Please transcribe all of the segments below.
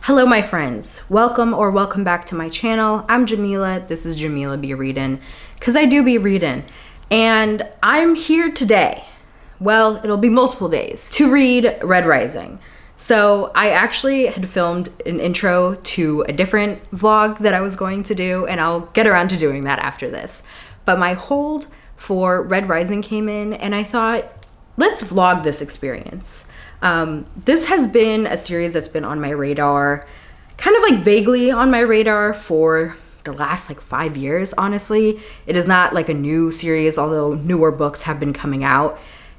Hello my friends, welcome back to my channel. I'm Jamila, this is JemilaBeReadin, because I do be reading. And I'm here today, well, it'll be multiple days, to read Red Rising. So I actually had filmed an intro to a different vlog that I was going to do, and I'll get around to doing that after this. But my hold for Red Rising came in, and I thought, let's vlog this experience. This has been a series that's been on my radar, kind of like vaguely on my radar for the last like 5 years, honestly. It is not like a new series, although newer books have been coming out.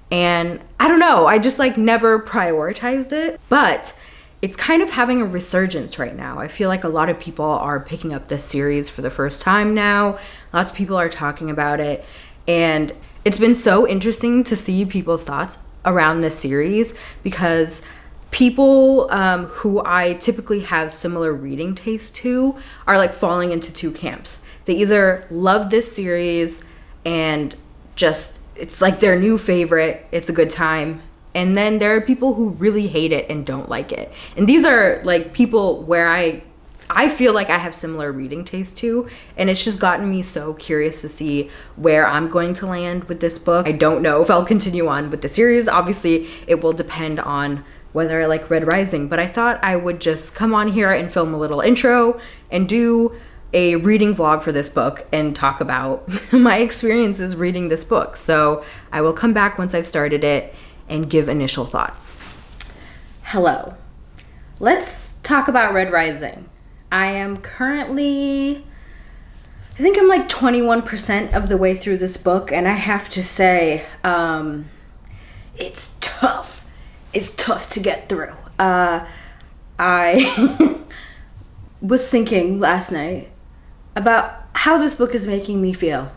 And I don't know, I just like never prioritized it, but it's kind of having a resurgence right now. I feel like a lot of people are picking up this series for the first time now. Lots of people are talking about it, and it's been so interesting to see people's thoughts around this series, because people who I typically have similar reading taste to are like falling into two camps. They either love this series and just it's like their new favorite, it's a good time, and then there are people who really hate it and don't like it. And these are like people where I feel like I have similar reading taste to, and it's just gotten me so curious to see where I'm going to land with this book. I don't know if I'll continue on with the series. Obviously, it will depend on whether I like Red Rising, but I thought I would just come on here and film a little intro and do a reading vlog for this book and talk about my experiences reading this book. So I will come back once I've started it and give initial thoughts. Hello. Let's talk about Red Rising. I am currently, I think I'm like 21% of the way through this book, and I have to say, it's tough. It's tough to get through. I was thinking last night about how this book is making me feel.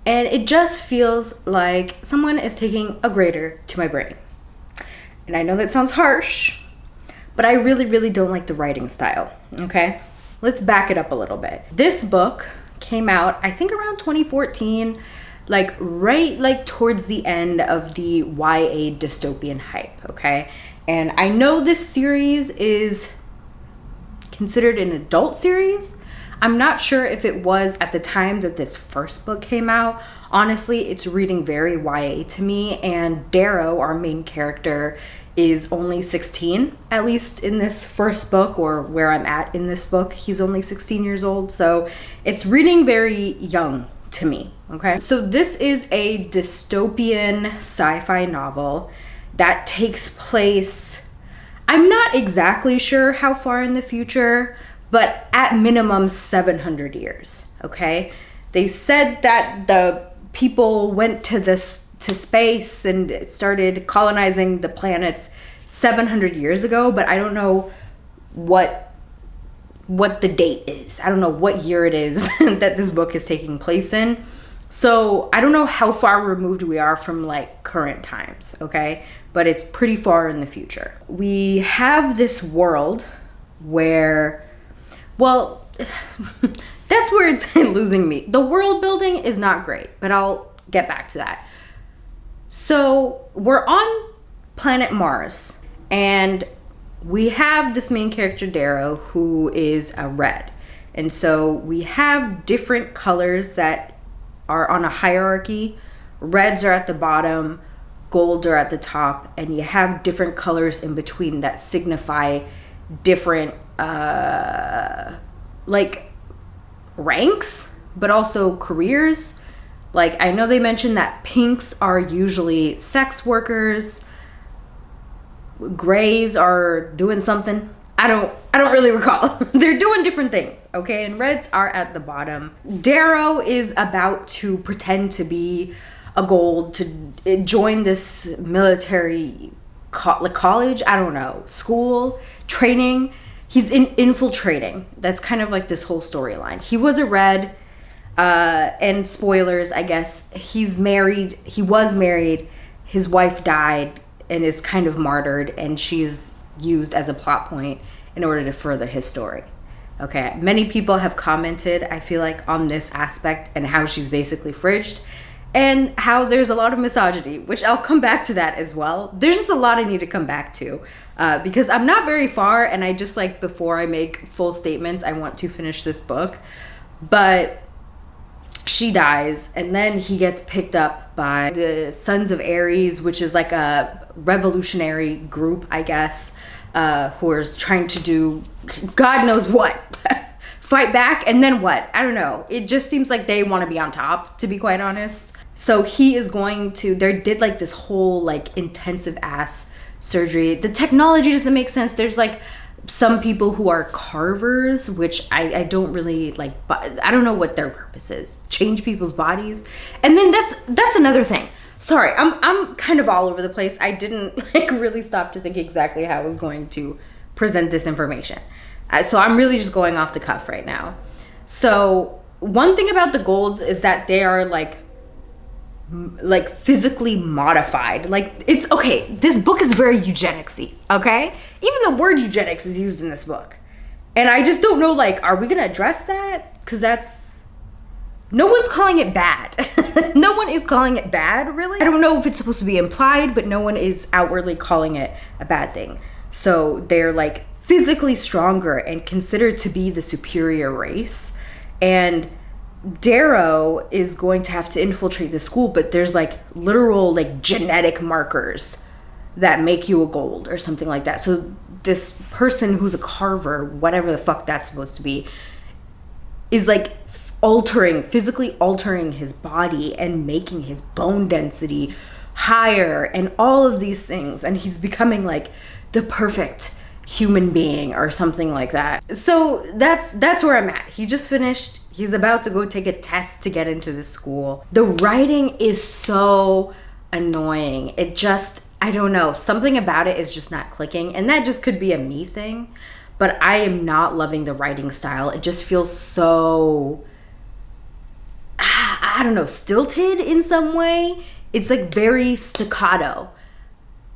And it just feels like someone is taking a grater to my brain. And I know that sounds harsh, but I really don't like the writing style, okay? Let's back it up a little bit. This book came out, I think around 2014, like right like towards the end of the YA dystopian hype, okay? And I know this series is considered an adult series. I'm not sure if it was at the time that this first book came out. Honestly, it's reading very YA to me, and Darrow, our main character, is only 16, at least in this first book, or where I'm at in this book. He's only 16 years old, so it's reading very young to me, okay? So this is a dystopian sci-fi novel that takes place, I'm not exactly sure how far in the future, but at minimum 700 years, okay? They said that the people went to space and started colonizing the planets 700 years ago, but I don't know what the date is. I don't know what year it is that this book is taking place in. So I don't know how far removed we are from like current times, okay? But it's pretty far in the future. We have this world where, well, that's where it's losing me. The world building is not great, but I'll get back to that. So we're on planet Mars, and we have this main character, Darrow, who is a red. And so we have different colors that are on a hierarchy. Reds are at the bottom, golds are at the top, and you have different colors in between that signify different like ranks, but also careers. Like, I know they mentioned that pinks are usually sex workers, grays are doing something. I don't really recall. They're doing different things, okay? And reds are at the bottom. Darrow is about to pretend to be a gold to join this military college, I don't know, school, training. He's infiltrating. That's kind of like this whole storyline. He was a red. And spoilers, I guess, he was married, his wife died and is kind of martyred, and she's used as a plot point in order to further his story. Okay, many people have commented, I feel like, on this aspect and how she's basically fridged, and how there's a lot of misogyny, which I'll come back to that as well. There's just a lot I need to come back to because I'm not very far, and I just like, before I make full statements, I want to finish this book. But she dies, and then he gets picked up by the Sons of Ares, which is like a revolutionary group, I guess, who is trying to do God knows what. Fight back, and then what? I don't know. It just seems like they want to be on top, to be quite honest. So he is going to, they did like this whole like intensive ass surgery. The technology doesn't make sense. There's like some people who are carvers, which I don't really like, I don't know what their purpose is. Change people's bodies. And then that's another thing. Sorry, I'm kind of all over the place. I didn't like really stop to think exactly how I was going to present this information. So I'm really just going off the cuff right now. So one thing about the golds is that they are like physically modified. Like, it's okay. This book is very eugenicsy, okay? Even the word eugenics is used in this book. And I just don't know, like, are we going to address that? Because no one's calling it bad. No one is calling it bad, really. I don't know if it's supposed to be implied, but no one is outwardly calling it a bad thing. So they're like physically stronger and considered to be the superior race. And Darrow is going to have to infiltrate the school, but there's like literal like genetic markers that make you a gold or something like that. So this person who's a carver, whatever the fuck that's supposed to be, is like physically altering his body and making his bone density higher and all of these things. And he's becoming like the perfect human being or something like that. So that's where I'm at. He just finished. He's about to go take a test to get into the school. The writing is so annoying. It just, I don't know, something about it is just not clicking, and that just could be a me thing, but I am not loving the writing style. It just feels so, I don't know, stilted in some way. It's like very staccato.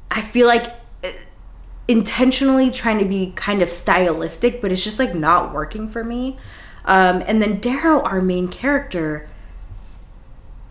I feel like intentionally trying to be kind of stylistic, but it's just like not working for me. And then Darrow, our main character,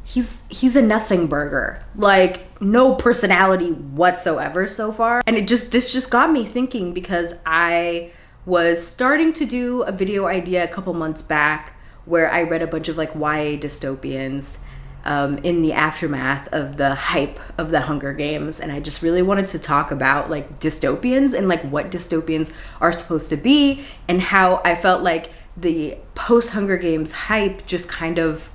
he's a nothing burger, like no personality whatsoever so far. And this just got me thinking, because I was starting to do a video idea a couple months back where I read a bunch of like YA dystopians in the aftermath of the hype of the Hunger Games, and I just really wanted to talk about like dystopians and like what dystopians are supposed to be, and how I felt like the post-Hunger Games hype just kind of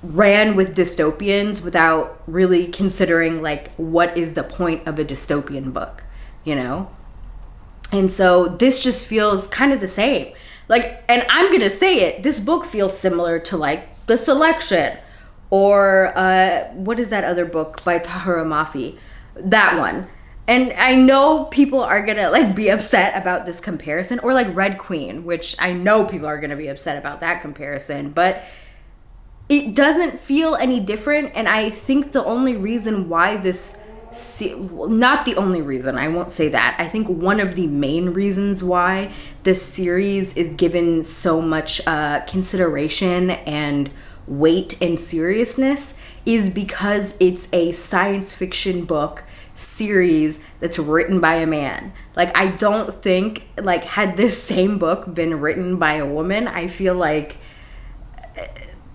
ran with dystopians without really considering like what is the point of a dystopian book, you know? And so this just feels kind of the same. Like, and I'm gonna say it, this book feels similar to like The Selection, or what is that other book by Tahira Mafi? That one. And I know people are gonna like be upset about this comparison, or like Red Queen, which I know people are gonna be upset about that comparison, but it doesn't feel any different. And I think the only reason why not the only reason, I won't say that. I think one of the main reasons why this series is given so much consideration and weight and seriousness is because it's a science fiction book series that's written by a man. Like, I don't think, like, had this same book been written by a woman, I feel like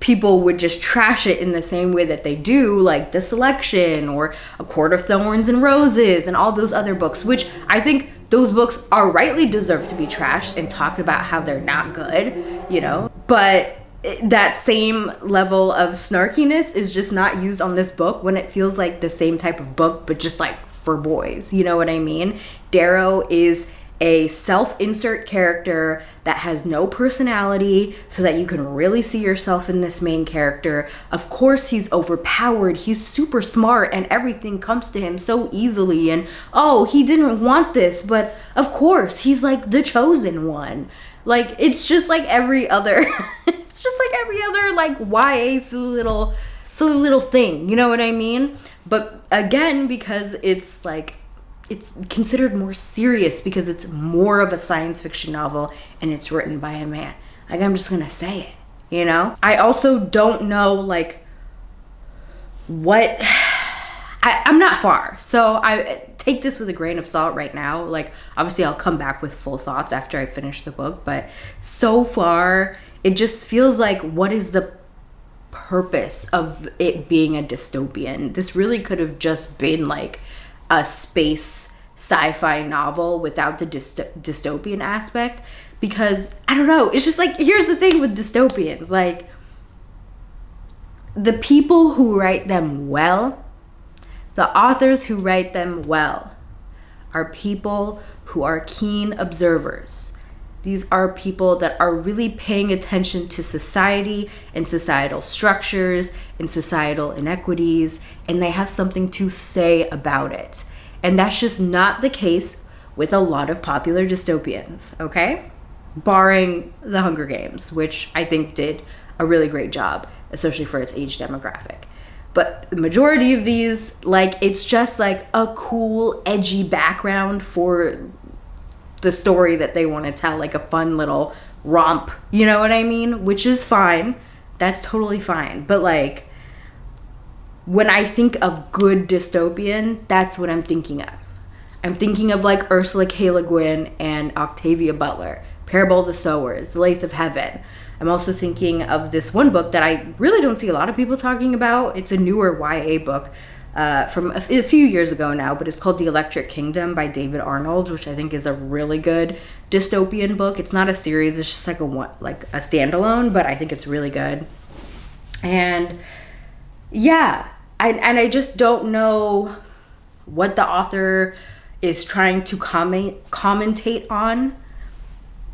people would just trash it in the same way that they do, like The Selection or A Court of Thorns and Roses and all those other books, which I think those books are rightly deserve to be trashed and talked about how they're not good, you know? But that same level of snarkiness is just not used on this book when it feels like the same type of book, but just like for boys, you know what I mean? Darrow is a self-insert character that has no personality, so that you can really see yourself in this main character. Of course, he's overpowered, he's super smart, and everything comes to him so easily, and oh, he didn't want this, but of course, he's like the chosen one. Like, it's just like every other it's just like every other like YA silly little thing, you know what I mean? But again, because it's like, it's considered more serious because it's more of a science fiction novel and it's written by a man. Like, I'm just gonna say it, you know? I also don't know like what I'm not far, so I take this with a grain of salt right now. Like, obviously I'll come back with full thoughts after I finish the book, but so far it just feels like, what is the purpose of it being a dystopian? This really could have just been like a space sci-fi novel without the dystopian aspect, because I don't know, it's just like, here's the thing with dystopians, like, the people who write them well, the authors who write them well, are people who are keen observers. These are people that are really paying attention to society and societal structures and societal inequities, and they have something to say about it. And that's just not the case with a lot of popular dystopians, okay? Barring The Hunger Games, which I think did a really great job, especially for its age demographic. But the majority of these, like, it's just like a cool, edgy background for the story that they want to tell, like a fun little romp, you know what I mean? Which is fine. That's totally fine. But like, when I think of good dystopian, that's what I'm thinking of. I'm thinking of like Ursula K. Le Guin and Octavia Butler, Parable of the Sowers, The Lathe of Heaven. I'm also thinking of this one book that I really don't see a lot of people talking about. It's a newer YA book from a few years ago now, but it's called The Electric Kingdom by David Arnold, which I think is a really good dystopian book. It's not a series, it's just like a standalone, but I think it's really good. And yeah, I just don't know what the author is trying to commentate on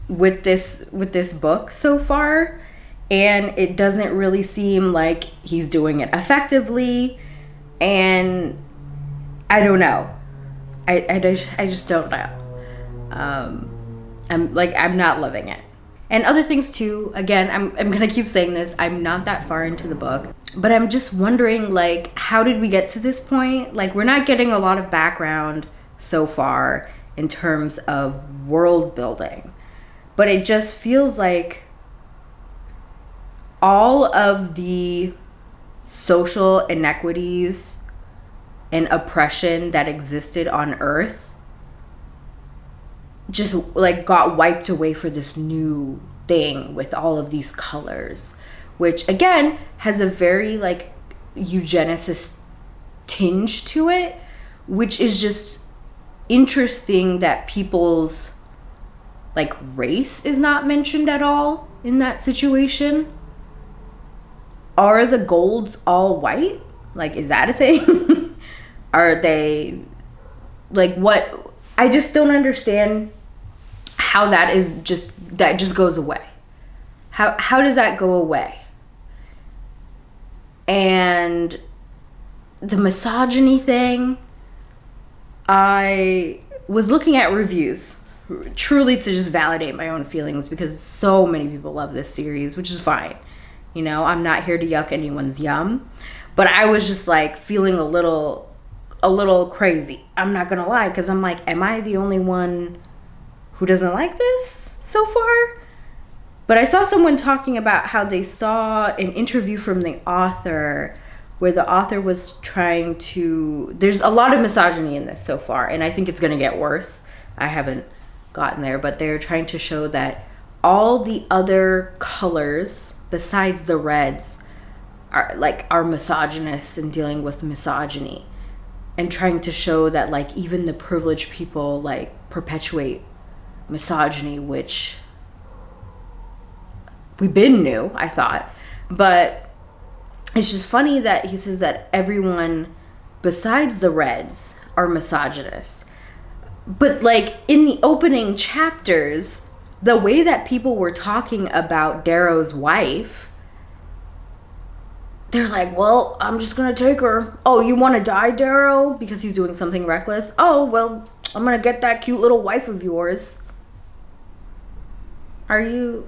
with this book so far, and it doesn't really seem like he's doing it effectively, and I don't know. I just don't know. I'm not loving it. And other things too, again, I'm gonna keep saying this, I'm not that far into the book, but I'm just wondering, like, how did we get to this point? Like, we're not getting a lot of background so far in terms of world building. But it just feels like all of the social inequities and oppression that existed on Earth just like got wiped away for this new thing with all of these colors, which again has a very like eugenicist tinge to it, which is just interesting that people's like race is not mentioned at all in that situation. Are the golds all white? Like, is that a thing? Are they like, what? I just don't understand how that just goes away. How does that go away? And the misogyny thing, I was looking at reviews truly to just validate my own feelings, because so many people love this series, which is fine. You know, I'm not here to yuck anyone's yum, but I was just like feeling a little crazy. I'm not gonna lie, because I'm like, am I the only one who doesn't like this so far? But I saw someone talking about how they saw an interview from the author where the author was trying to, there's a lot of misogyny in this so far, and I think it's gonna get worse. I haven't gotten there, but they're trying to show that all the other colors besides the reds are misogynist and dealing with misogyny, and trying to show that like even the privileged people like perpetuate misogyny, which we been knew, I thought. But it's just funny that he says that everyone besides the reds are misogynist. But like in the opening chapters, the way that people were talking about Darrow's wife, they're like, well, I'm just gonna take her. Oh, you want to die, Darrow? Because he's doing something reckless? Oh, well, I'm gonna get that cute little wife of yours. Are you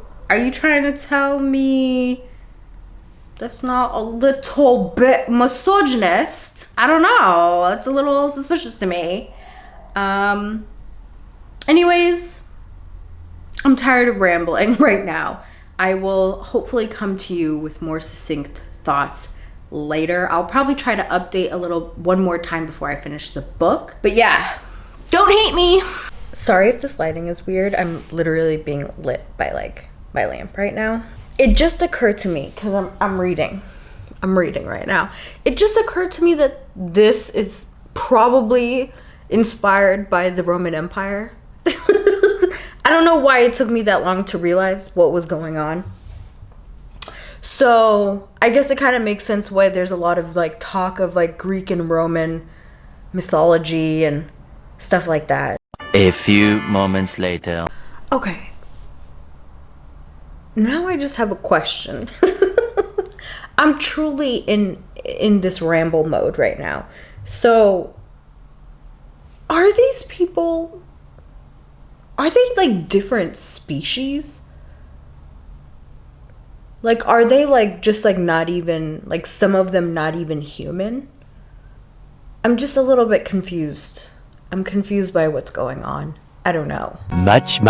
trying to tell me that's not a little bit misogynist? I don't know. It's a little suspicious to me. Anyways, I'm tired of rambling right now. I will hopefully come to you with more succinct thoughts later. I'll probably try to update one more time before I finish the book. But yeah, don't hate me. Sorry if this lighting is weird. I'm literally being lit by like my lamp right now. It just occurred to me, because I'm reading right now. It just occurred to me that this is probably inspired by the Roman Empire. I don't know why it took me that long to realize what was going on. So I guess it kind of makes sense why there's a lot of like talk of like Greek and Roman mythology and stuff like that. A few moments later. Okay. Now I just have a question. I'm truly in this ramble mode right now. So are these people, are they like different species? Like, are they like just like not even, like some of them not even human? I'm just a little bit confused. I'm confused by what's going on. I don't know. Much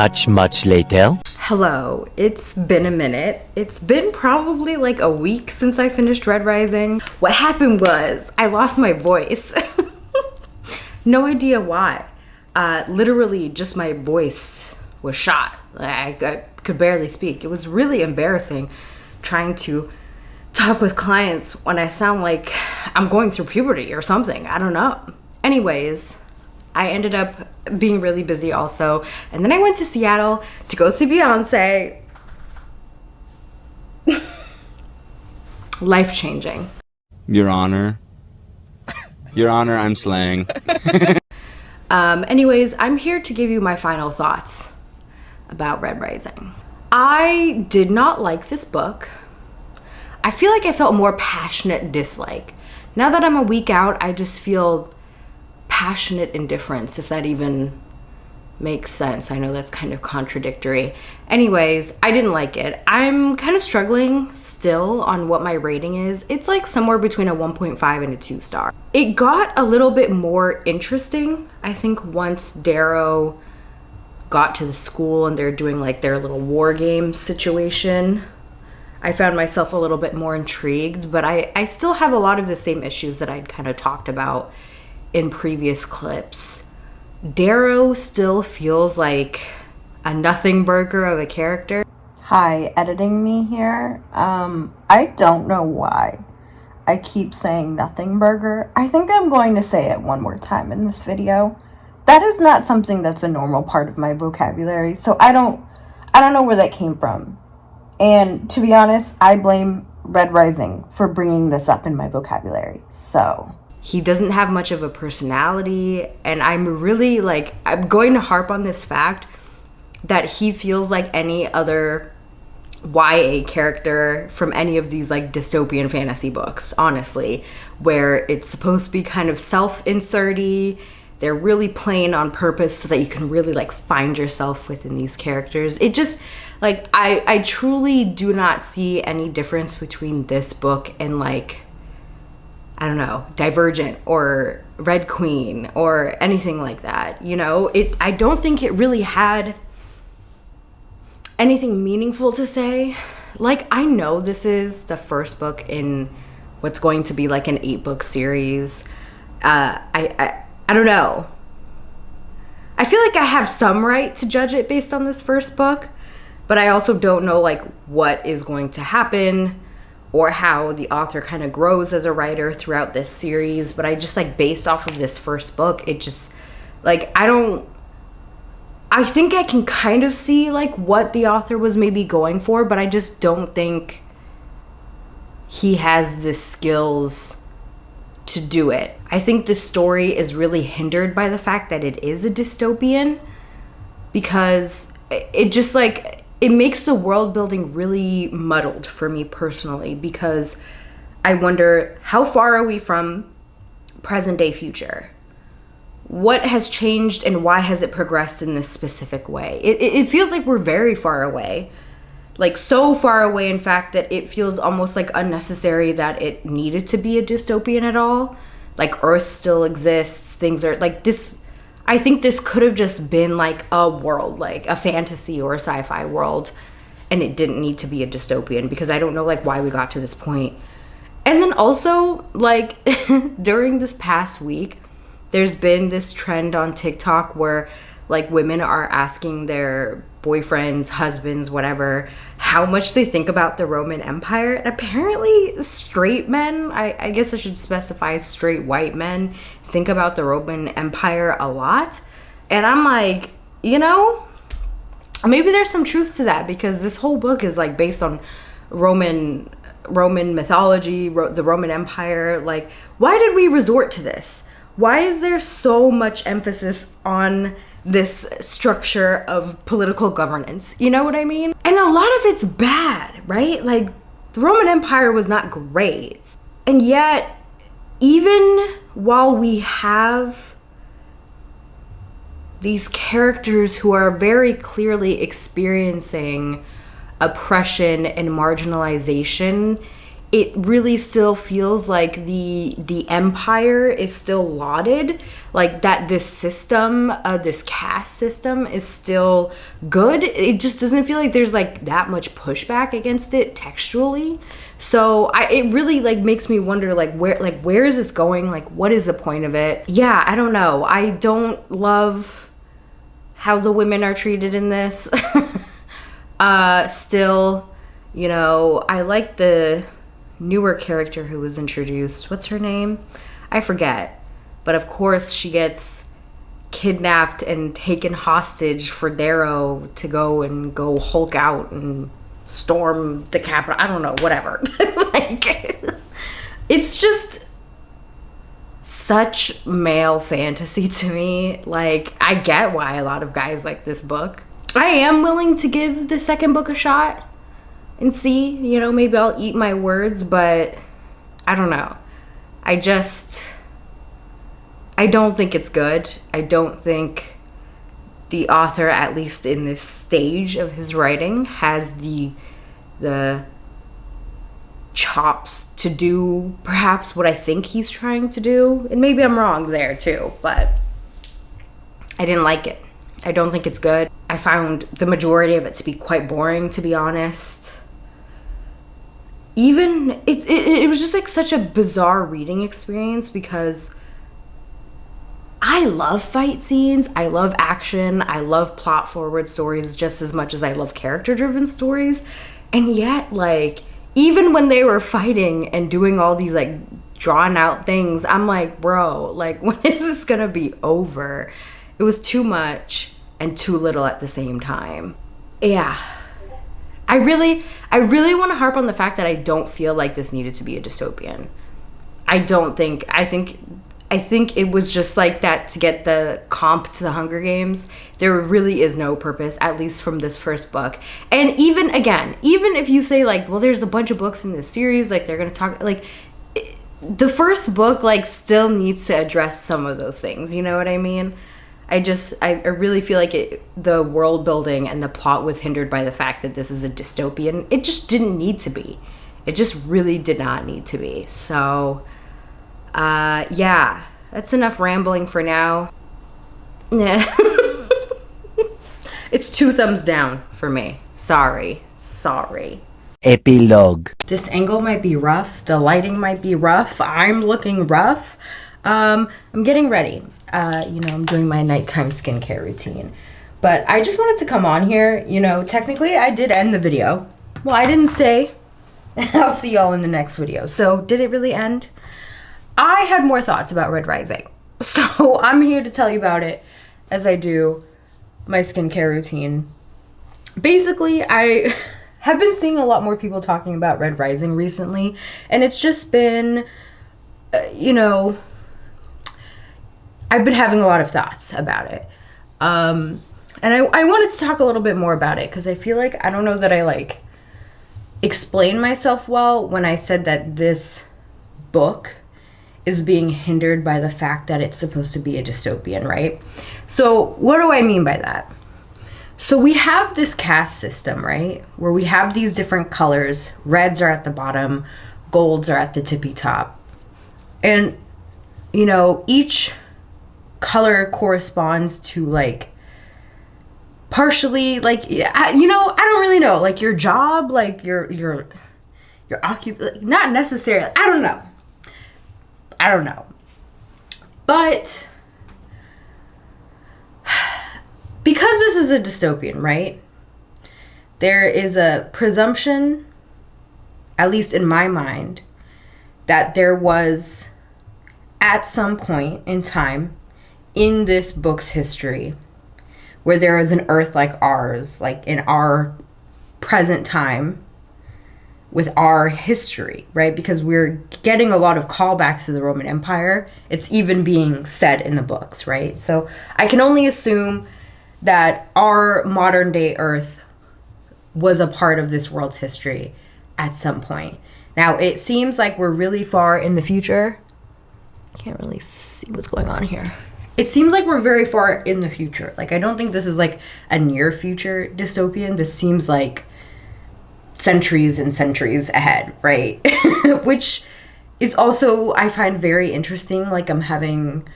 later. Hello, it's been a minute. It's been probably like a week since I finished Red Rising. What happened was I lost my voice. No idea why. Literally just my voice was shot. I could barely speak. It was really embarrassing trying to talk with clients when I sound like I'm going through puberty or something. I don't know. Anyways, I ended up being really busy also. And then I went to Seattle to go see Beyonce. Life-changing. Your Honor. Your Honor, I'm slaying. Anyways, I'm here to give you my final thoughts about Red Rising. I did not like this book. I feel like I felt more passionate dislike. Now that I'm a week out, I just feel passionate indifference, if that even makes sense. I know that's kind of contradictory. Anyways, I didn't like it. I'm kind of struggling still on what my rating is. It's like somewhere between a 1.5 and a 2 star. It got a little bit more interesting, I think, once Darrow got to the school and they're doing like their little war game situation. I found myself a little bit more intrigued, but I still have a lot of the same issues that I'd kind of talked about in previous clips. Darrow still feels like a nothing burger of a character. Hi, editing me here. I don't know why I keep saying nothing burger. I think I'm going to say it one more time in this video. That is not something that's a normal part of my vocabulary, so I don't know where that came from. And to be honest, I blame Red Rising for bringing this up in my vocabulary. So he doesn't have much of a personality, and I'm going to harp on this fact that he feels like any other YA character from any of these like dystopian fantasy books, honestly, where it's supposed to be kind of self-inserty. They're really playing on purpose so that you can really like find yourself within these characters. It just like, I truly do not see any difference between this book and like, I don't know, Divergent or Red Queen or anything like that. You know, I don't think it really had anything meaningful to say. Like, I know this is the first book in what's going to be like an 8-book series. I don't know. I feel like I have some right to judge it based on this first book, but I also don't know like what is going to happen or how the author kind of grows as a writer throughout this series. But I just like, based off of this first book, it just like, I think I can kind of see like what the author was maybe going for, but I just don't think he has the skills to do it. I think this story is really hindered by the fact that it is a dystopian, because it just like, it makes the world building really muddled for me personally, because I wonder, how far are we from present day future? What has changed and why has it progressed in this specific way? It feels like we're very far away. Like, so far away, in fact, that it feels almost like unnecessary that it needed to be a dystopian at all. Like, Earth still exists. Things are like this. I think this could have just been like a world, like a fantasy or a sci-fi world, and it didn't need to be a dystopian, because I don't know like why we got to this point. And then also, like, during this past week, there's been this trend on TikTok where, like, women are asking their boyfriends, husbands, whatever, how much they think about the Roman Empire. And apparently, straight men, I guess I should specify straight white men, think about the Roman Empire a lot. And I'm like, you know, maybe there's some truth to that, because this whole book is, like, based on Roman mythology, the Roman Empire. Like, why did we resort to this? Why is there so much emphasis on this structure of political governance? You know what I mean? And a lot of it's bad, right? Like, the Roman Empire was not great. And yet, even while we have these characters who are very clearly experiencing oppression and marginalization, it really still feels like the empire is still lauded, like that this system, this caste system, is still good. It just doesn't feel like there's like that much pushback against it textually. So it really like makes me wonder, like, where is this going? Like, what is the point of it? Yeah, I don't know. I don't love how the women are treated in this. Still, you know, I like the newer character who was introduced. What's her name? I forget. But of course she gets kidnapped and taken hostage for Darrow to go Hulk out and storm the Capitol. I don't know, whatever. Like, it's just such male fantasy to me. Like, I get why a lot of guys like this book. I am willing to give the second book a shot and see, you know, maybe I'll eat my words, but I don't know. I don't think it's good. I don't think the author, at least in this stage of his writing, has the chops to do perhaps what I think he's trying to do. And maybe I'm wrong there too, but I didn't like it. I don't think it's good. I found the majority of it to be quite boring, to be honest. Even, it was just like such a bizarre reading experience, because I love fight scenes, I love action, I love plot forward stories just as much as I love character driven stories. And yet, like, even when they were fighting and doing all these like drawn out things, I'm like, bro, like, when is this gonna be over? It was too much and too little at the same time. Yeah. I really want to harp on the fact that I don't feel like this needed to be a dystopian. I think it was just like that to get the comp to the Hunger Games. There really is no purpose, at least from this first book. And even if you say like, well, there's a bunch of books in this series, like they're going to talk, like, the first book like still needs to address some of those things. You know what I mean? I really feel like the world building and the plot was hindered by the fact that this is a dystopian. It just didn't need to be. It just really did not need to be. So, yeah, that's enough rambling for now. Yeah. It's 2 thumbs down for me. Sorry. Epilogue. This angle might be rough. The lighting might be rough. I'm looking rough. I'm getting ready. I'm doing my nighttime skincare routine. But I just wanted to come on here. You know, technically I did end the video. Well, I didn't say I'll see y'all in the next video. So did it really end? I had more thoughts about Red Rising. So I'm here to tell you about it as I do my skincare routine. Basically, I have been seeing a lot more people talking about Red Rising recently. And it's just been, I've been having a lot of thoughts about it. And I wanted to talk a little bit more about it because I feel like I don't know that I like explained myself well when I said that this book is being hindered by the fact that it's supposed to be a dystopian, right? So what do I mean by that? So we have this caste system, right? Where we have these different colors. Reds are at the bottom, golds are at the tippy top. And, each color corresponds to like partially like, I don't really know, like your job, like your not necessarily, I don't know. But because this is a dystopian, right? There is a presumption, at least in my mind, that there was at some point in time in this book's history where there is an Earth like ours, like in our present time with our history, right? Because we're getting a lot of callbacks to the Roman Empire. It's even being said in the books, right? So I can only assume that our modern day Earth was a part of this world's history at some point. Now, it seems like we're really far in the future. I can't really see what's going on here. It seems like we're very far in the future. Like, I don't think this is like a near future dystopian. This seems like centuries and centuries ahead, right? Which is also, I find very interesting. Like, I'm having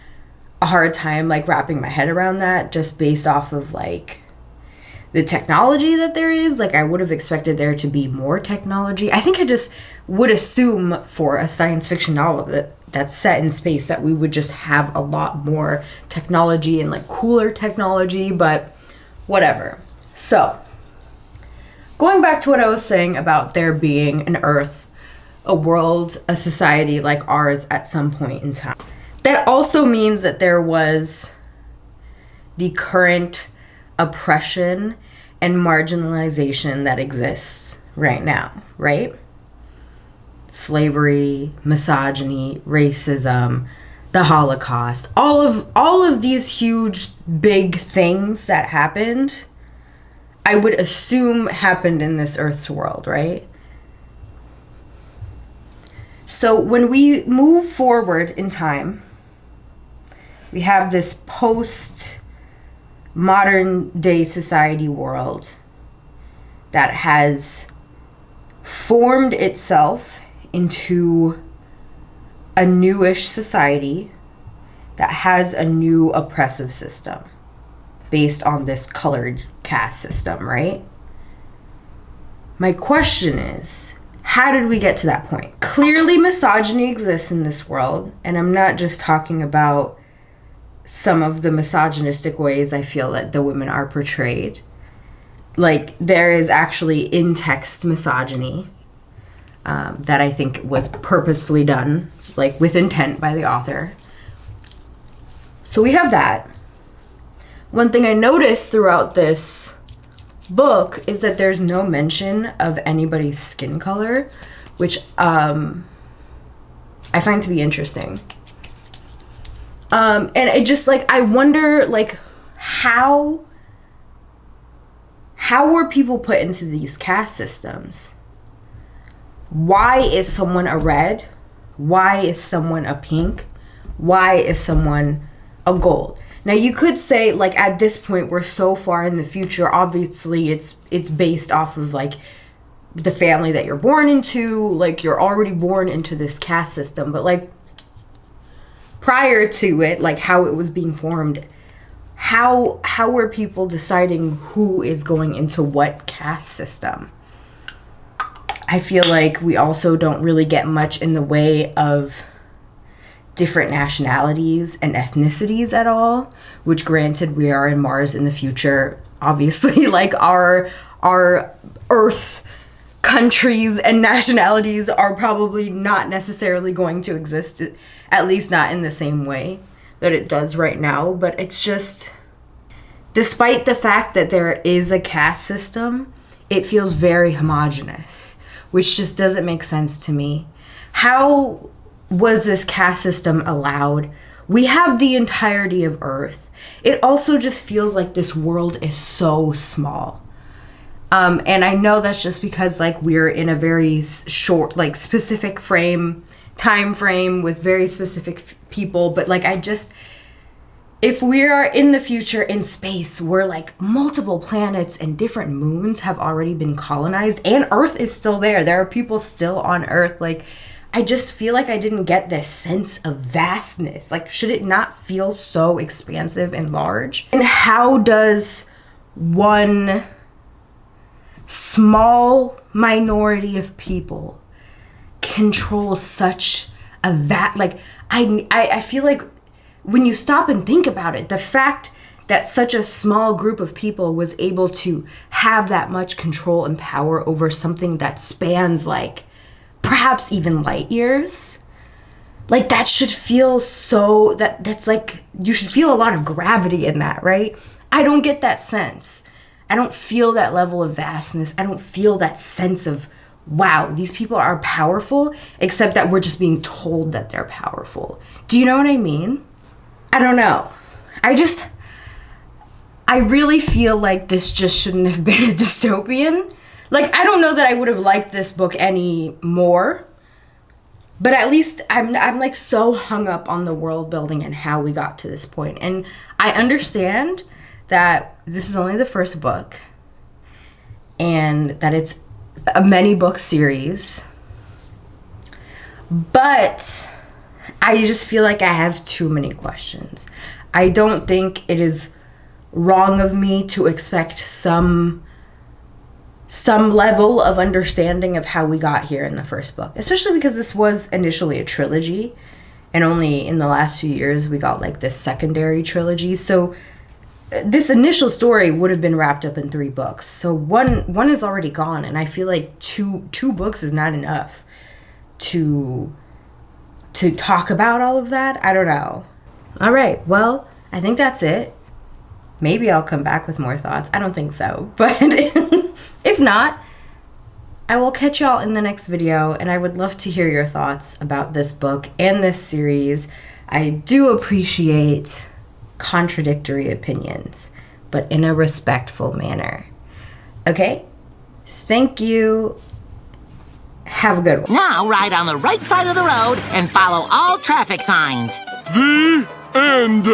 a hard time like wrapping my head around that, just based off of like the technology that there is. Like, I would have expected there to be more technology. I think I just would assume for a science fiction novel that's set in space that we would just have a lot more technology and like cooler technology, but whatever. So, going back to what I was saying about there being an Earth, a world, a society like ours at some point in time. That also means that there was the current oppression and marginalization that exists right now, right? Slavery, misogyny, racism, the Holocaust, all of these huge big things that happened, I would assume happened in this Earth's world, right? So when we move forward in time, we have this post-modern day society world that has formed itself into a newish society that has a new oppressive system based on this colored caste system, right? My question is, how did we get to that point? Clearly, misogyny exists in this world, and I'm not just talking about some of the misogynistic ways I feel that the women are portrayed. Like, there is actually in-text misogyny that I think was purposefully done, like with intent by the author. So we have that. One thing I noticed throughout this book is that there's no mention of anybody's skin color, which I find to be interesting. And it just, like, I wonder, like, how were people put into these caste systems? Why is someone a red? Why is someone a pink? Why is someone a gold? Now, you could say, like, at this point, we're so far in the future, obviously it's based off of, like, the family that you're born into, like, you're already born into this caste system, but, like, prior to it, like, how it was being formed, how were people deciding who is going into what caste system? I feel like we also don't really get much in the way of different nationalities and ethnicities at all, which, granted, we are in Mars in the future. Obviously, like, our Earth countries and nationalities are probably not necessarily going to exist, at least not in the same way that it does right now. But it's just, despite the fact that there is a caste system, it feels very homogenous, which just doesn't make sense to me. How was this caste system allowed? We have the entirety of Earth. It also just feels like this world is so small. And I know that's just because, like, we're in a very short, like, specific time frame with very specific people. But, like, if we are in the future in space, where, like, multiple planets and different moons have already been colonized and Earth is still there. There are people still on Earth. Like, I just feel like I didn't get this sense of vastness. Like, should it not feel so expansive and large? And how does one small minority of people control such a like, I feel like when you stop and think about it, the fact that such a small group of people was able to have that much control and power over something that spans like perhaps even light years, like that should feel so, that's like, you should feel a lot of gravity in that, right? I don't get that sense. I don't feel that level of vastness. I don't feel that sense of, wow, these people are powerful, except that we're just being told that they're powerful. Do you know what I mean? I don't know. I really feel like this just shouldn't have been a dystopian. Like, I don't know that I would have liked this book any more, but at least I'm like so hung up on the world building and how we got to this point. And I understand that this is only the first book and that it's a many book series, but I just feel like I have too many questions. I don't think it is wrong of me to expect some level of understanding of how we got here in the first book, especially because this was initially a trilogy and only in the last few years we got like this secondary trilogy. So this initial story would have been wrapped up in 3 books. So one is already gone, and I feel like two books is not enough to talk about all of that. I don't know. All right, well, I think that's it. Maybe I'll come back with more thoughts. I don't think so. But if not, I will catch y'all in the next video, and I would love to hear your thoughts about this book and this series. I do appreciate contradictory opinions, but in a respectful manner. Okay? Thank you. Have a good one. Now ride on the right side of the road and follow all traffic signs. The end.